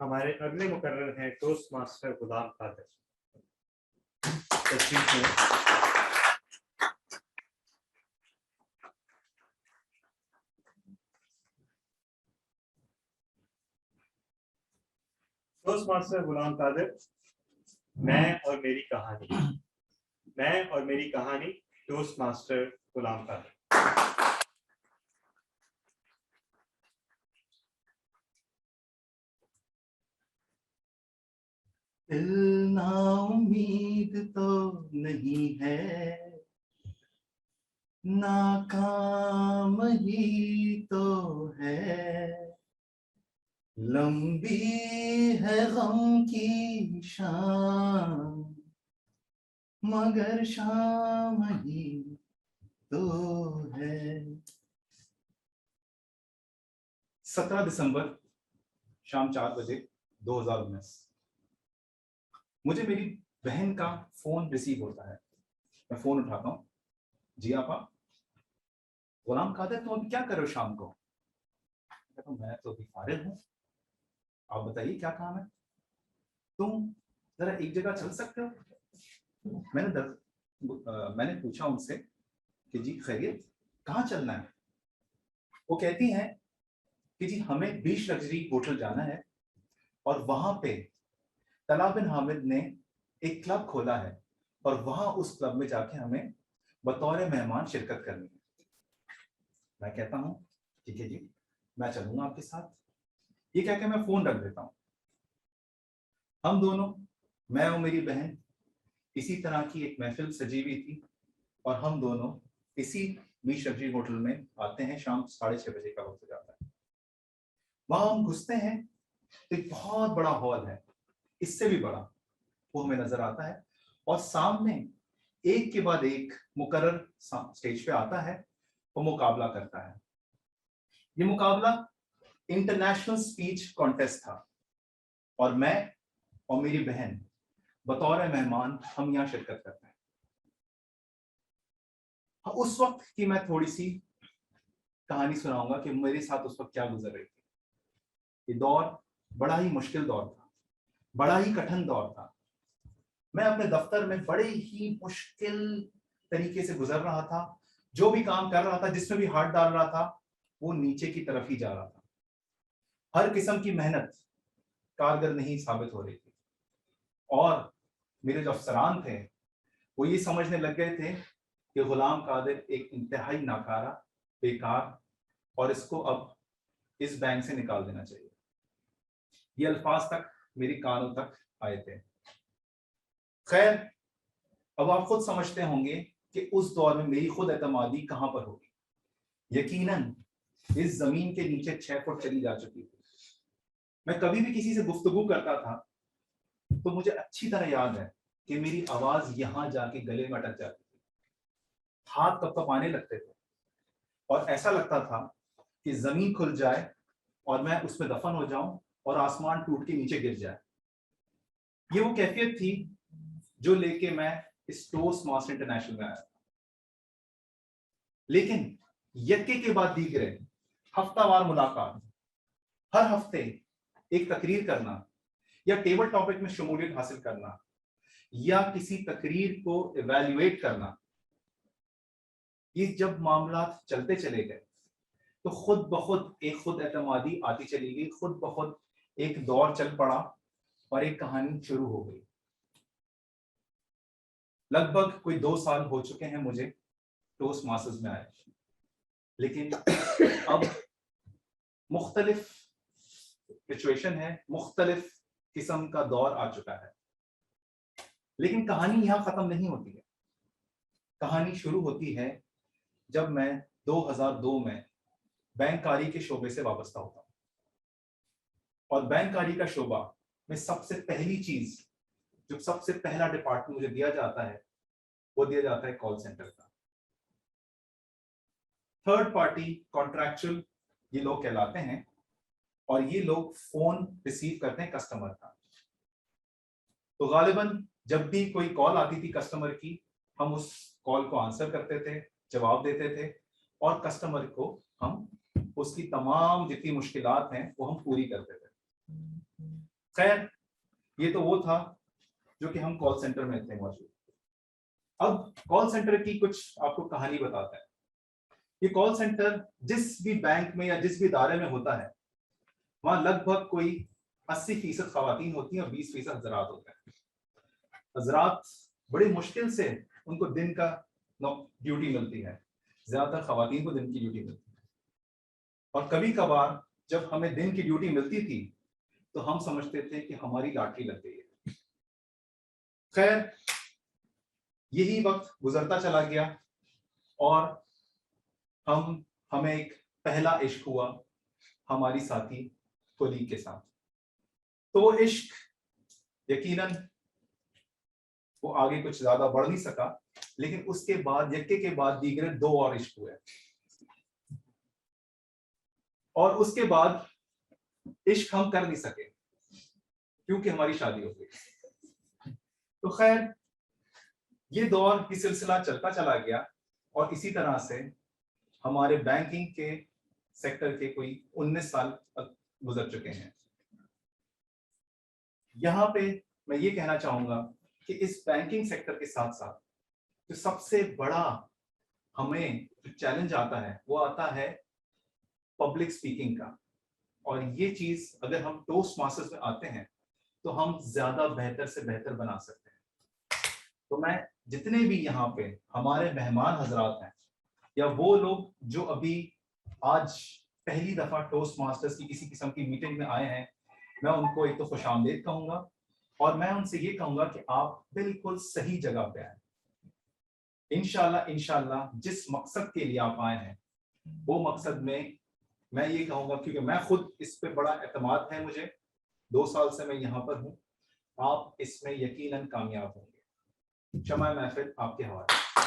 हमारे अगले मुकर्रर हैं टोस्ट मास्टर गुलाम कादिर। तशरीफ में टोस्ट मास्टर गुलाम कादिर। मैं और मेरी कहानी टोस्ट मास्टर गुलाम कादिर। दिल ना उम्मीद तो नहीं है, नाकाम ही तो है, लंबी है गम की शाम मगर शाम ही तो है। 17 दिसंबर शाम 4 बजे 2019 मुझे मेरी बहन का फोन रिसीव होता है। मैं फोन उठाता हूँ। जी आपा, गुलाम कादिर, तुम अभी क्या कर रहे हो शाम को? मैं तो अभी फारिग हूँ, आप बताइए क्या काम है? तुम जरा एक जगह चल सकते हो? मैंने पूछा उनसे कि जी खैरियत, कहाँ चलना है? वो कहती हैं कि जी हमें बीच लग्जरी होटल जाना है और वहां पे तला बिन हामिद ने एक क्लब खोला है और वहां उस क्लब में जाके हमें बतौर मेहमान शिरकत करनी है। मैं कहता हूँ ठीक है जी, मैं चलूंगा आपके साथ। ये कह के मैं फोन रख देता हूँ। हम दोनों, मैं और मेरी बहन, इसी तरह की एक महफिल सजी हुई थी और हम दोनों इसी बीच लग्जरी होटल में आते हैं। शाम 6:30 बजे का वक्त हो जाता है। वहां हम घुसते हैं तो एक बहुत बड़ा हॉल है, इससे भी बड़ा वो हमें नजर आता है और सामने एक के बाद एक मुकर्रर स्टेज पे आता है और मुकाबला करता है। ये मुकाबला इंटरनेशनल स्पीच कॉन्टेस्ट था और मैं और मेरी बहन बतौर मेहमान हम यहाँ शिरकत करते हैं। उस वक्त की मैं थोड़ी सी कहानी सुनाऊंगा कि मेरे साथ उस वक्त क्या गुजर रही थी। ये दौर बड़ा ही मुश्किल दौर था, बड़ा ही कठिन दौर था। मैं अपने दफ्तर में बड़े ही मुश्किल तरीके से गुजर रहा था। जो भी काम कर रहा था, जिसमें भी हाथ डाल रहा था, वो नीचे की तरफ ही जा रहा था। हर किस्म की मेहनत कारगर नहीं साबित हो रही थी और मेरे जो अफसरान थे वो ये समझने लग गए थे कि गुलाम कादिर एक इंतहाई नाकारा, बेकार और इसको अब इस बैंक से निकाल देना चाहिए। ये अल्फाज तक मेरे कानों तक आए थे। खैर, अब आप खुद समझते होंगे कि उस दौर में मेरी खुद एतमादी कहां पर होगी। यकीनन इस जमीन के नीचे 6 फुट चली जा चुकी थी। मैं कभी भी किसी से गुफ्तगू करता था तो मुझे अच्छी तरह याद है कि मेरी आवाज यहां जाके गले में अटक जाती थी, हाथ कप आने लगते थे और ऐसा लगता था कि जमीन खुल जाए और मैं उसमें दफन हो जाऊं और आसमान टूट के नीचे गिर जाए। ये वो कैफियत थी जो लेके मैं इस टोस्ट मास्टर इंटरनेशनल में आया। लेकिन यक्के के बाद दीगरे हफ्तावार मुलाकात, हर हफ्ते एक तकरीर करना या टेबल टॉपिक में शमूलियत हासिल करना या किसी तकरीर को इवैल्यूएट करना, ये जब मामला चलते चले गए तो खुद ब खुद एक खुद एतमादी आती चली गई। खुद ब खुद एक दौर चल पड़ा और एक कहानी शुरू हो गई। लगभग कोई 2 साल हो चुके हैं मुझे टोस्ट मास्टर्स में आए, लेकिन अब मुख्तलिफ सिचुएशन है, मुख्तलिफ किस्म का दौर आ चुका है। लेकिन कहानी यहां खत्म नहीं होती है। कहानी शुरू होती है जब मैं 2002 में बैंककारी के शोबे से वाबस्ता होता हूं और बैंककारी का शोबा में सबसे पहली चीज, जो सबसे पहला डिपार्टमेंट मुझे दिया जाता है, वो दिया जाता है कॉल सेंटर का। थर्ड पार्टी कॉन्ट्रैक्चुअल ये लोग कहलाते हैं और ये लोग फोन रिसीव करते हैं कस्टमर का। तो गालिबन जब भी कोई कॉल आती थी कस्टमर की, हम उस कॉल को आंसर करते थे, जवाब देते थे और कस्टमर को हम उसकी तमाम जितनी मुश्किलात हैं वो हम पूरी करते थे। खैर, ये तो वो था जो कि हम कॉल सेंटर में थे मौजूद। अब कॉल सेंटर की कुछ आपको कहानी बताता है। ये कॉल सेंटर जिस भी बैंक में या जिस भी इदारे में होता है, वहां लगभग कोई 80% खवातीन होती हैं और 20% हजरात होते हैं। हजरात बड़ी मुश्किल से उनको दिन का ड्यूटी मिलती है, ज्यादातर खवातीन को दिन की ड्यूटी मिलती है। और कभी कभार जब हमें दिन की ड्यूटी मिलती थी तो हम समझते थे कि हमारी लॉटरी लग गई है। खैर, यही वक्त गुजरता चला गया और हमें एक पहला इश्क हुआ हमारी साथी कोलीग के साथ। तो वो इश्क यकीनन वो आगे कुछ ज्यादा बढ़ नहीं सका, लेकिन उसके बाद यक्के के बाद दीगरे 2 और इश्क हुए और उसके बाद इश्क हम कर नहीं सके क्योंकि हमारी शादी हो गई। तो खैर, ये दौर की सिलसिला चलता चला गया और इसी तरह से हमारे बैंकिंग के सेक्टर के कोई 19 साल गुजर चुके हैं। यहाँ पे मैं ये कहना चाहूंगा कि इस बैंकिंग सेक्टर के साथ साथ जो सबसे बड़ा हमें जो चैलेंज आता है वो आता है पब्लिक स्पीकिंग का। और ये चीज अगर हम टोस्ट मास्टर्स में आते हैं तो हम ज्यादा बेहतर से बेहतर बना सकते हैं। तो मैं जितने भी यहाँ पे हमारे मेहमान हजरात हैं या वो लोग जो अभी आज पहली दफा टोस्ट मास्टर्स की किसी किस्म की मीटिंग में आए हैं, मैं उनको एक तो खुशामदीद कहूंगा और मैं उनसे ये कहूंगा कि आप बिल्कुल सही जगह पे आए। इंशाल्लाह जिस मकसद के लिए आप आए हैं वो मकसद में मैं ये कहूंगा, क्योंकि मैं खुद इस पे बड़ा एतमाद है मुझे, 2 साल से मैं यहाँ पर हूँ, आप इसमें यकीनन कामयाब होंगे। शमा महफिल आपके हवाले।